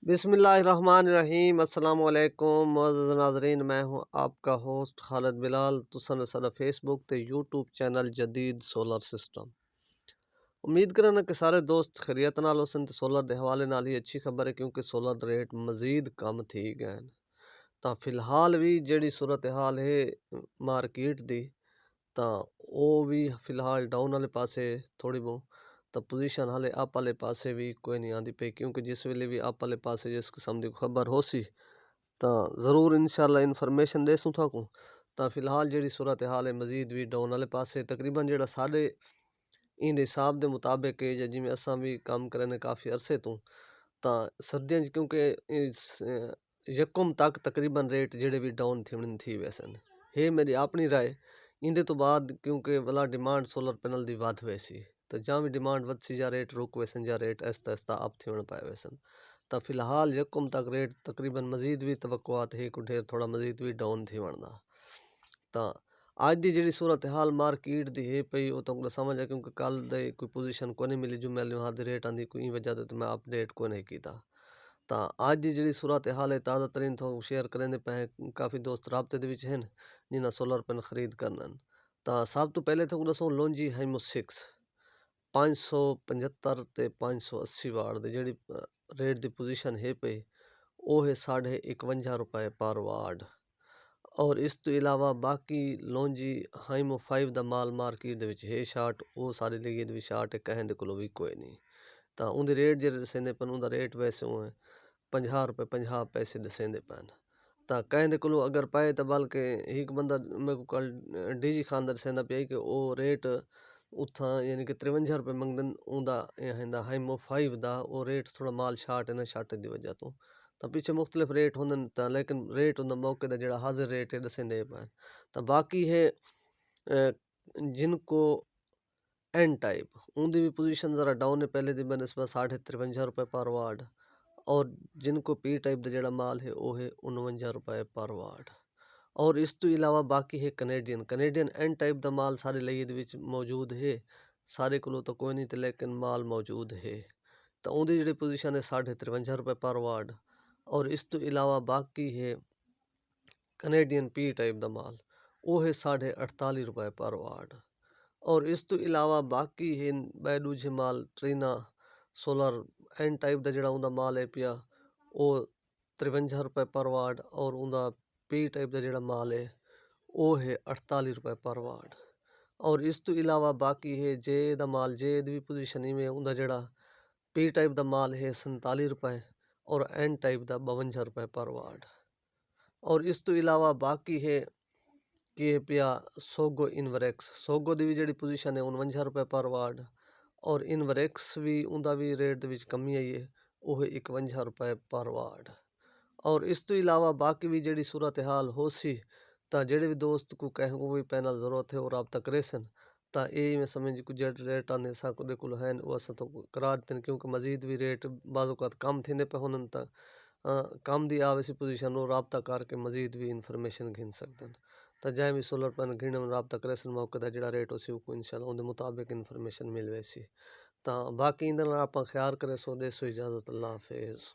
बिस्मिल्लाहिर्रहमानिर्रहीम अस्सलाम वालेकुम मुअज़्ज़ज़ नाज़रीन, मैं हूँ आपका होस्ट खालिद बिलाल। तुसन साडा फेसबुक ते यूट्यूब चैनल जदीद सोलर सिस्टम। उम्मीद करना कि सारे दोस्त खैरियत नाल होसन ते सोलर के हवाले नाल ही अच्छी खबर है, क्योंकि सोलर दे रेट मज़ीद कम थी गए हैं। तो फिलहाल भी जिहड़ी सूरत हाल है मार्केट दी, तो वो भी फिलहाल डाउन वाले पासे थोड़ी बहुत तो पोजीशन हाले अप वाले पासे भी कोई नहीं आती पई, क्योंकि जिस वेले भी अप वाले पासे जिस किस्म की खबर हो सी तो ज़रूर इंशाल्लाह इन्फॉर्मेशन देसूँ थाकू। तो फिलहाल जी सूरत हाल है मजीद भी डाउन वाले पासे तकरीबन जो साढ़े इन हिसाब के मुताबिक है, जिमें असा भी काम करें काफ़ी अरसे तो सर्दियों क्योंकि यकम तक तकरीबन रेट जेडे भी डाउन थी वैसन है मेरी अपनी राय। इंदे तो बाद क्योंकि वाला डिमांड सोलर पैनल की वध वैसी, तो जहाँ भी डिमांड वसी जा रेट रुक वैसन जा रेट आहिस्ता आहिस्ता अप थी पाए वैसन। तो फिलहाल यकम तक रेट तकरीबन मजीद भी तवक्कुआत है को ढेर थोड़ा मजीद भी डाउन थी वरना। तो अज की जी सूरत हाल मार्केट की है पई वो तो समझ है, क्योंकि कल दे कोई पोजीशन को नहीं मिली जो मैं वहाँ की रेट आँदी कोई वजह तो मैं अपडेट को नहीं किया। तो अज की जी सूरत हाल है ताज़ा तरीन तो शेयर करें पे, काफ़ी दोस्त राबते हैं जिन्हें सोलर पैनल खरीद करना। तो सब तो पहले तो दसो लॉन्जी हाइमो 6 575 ते 580 वाट दी जी रेट की पोजीशन है पई वो है ₹51.5 पर वाट। और इस तो इलावा बाकी लॉन्जी हाइमो 5 दा माल मार्केट है शार्ट वो सारे लगे भी शार्ट है कहें को भी कोई नहीं। तो उनके रेट जो दसेंदे पे उनका रेट वैसे है ₹50.50 दसेंदे पैन। तो कहें को अगर पाए तो बल्कि एक बंदा मेरे को कल डीजी खान दसेंदा पिया कि वो रेट उथा यानी कि ₹53 मंगदन उनका हाइमो 5 दा वो रेट थोड़ा माल शार्ट है ना शार्ट की वजह तो पीछे मुख्तलिफ रेट होंगे, लेकिन रेट उनका मौके का जो हाजिर रेट है दसेंदे पैन। तो बाकी है जिनको एन टाइप उनकी भी पोजीशन ज़रा डाउन है पहले दिन बनस्बत ₹53.50 पर वाट। और जिनको पी टाइप का जोड़ा माल है वो है ₹49 पर वाट। और इस तो इलावा बाकी है कनेडियन एन टाइप का माल सारे लईद मौजूद है, सारे को तो कोई नहीं थे लेकिन माल मौजूद है। तो उनकी जी पोजीशन है ₹53.50 पर वाट। और इस तो इलावा बाकी है कनेडियन पी टाइप का माल वो है ₹48.5 पर वाट। और इस तो इलावा बाकी है दूजे माल ट्रीना सोलर एन टाइप का जोड़ा उनका माल है पिया वो ₹53 पर वाट। और उनका पी टाइप का जोड़ा माल है वो है ₹48 पर वाट। और इस तो इलावा बाकी है जे दा माल जे भी पोजीशन में उनका जोड़ा पी टाइप का माल है ₹47 और एन टाइप का ₹52 पर वाट। और इस तो इलावा बाकी है कि पिया सोगो सोगो की भी जी पोजीशन है ₹49 पर वाट। और इनवरेक्स भी उनका भी रेट कमी आई है वो है ₹51 पर वाट। और इस तो इलावा बाकी भी जी सूरत हाल हो सी तो जेडे भी दोस्त को कहें को भी पैनल ज़रूरत है और रबता करे सन तो यही मैं समझ को जेड रेट आने सारे को हैं वो अस तो करा देते, क्योंकि मजीद भी रेट बाज़ कम थे पे होने तो कम दी आवे सी पोजीशन वो रबता करके मजीद भी इन्फॉर्मेशन घिन सकते हैं। तो जै भी सोलर पैनल घिने में रबता करे सन मौके का जो रेट हो सी वो इंशाल्लाह उनके मुताबिक इन्फॉर्मेशन मिल वैसी। तो बाकी इंदे आप ख्याल करे सो दे सो इजाज़त। अल्लाह हाफिज़।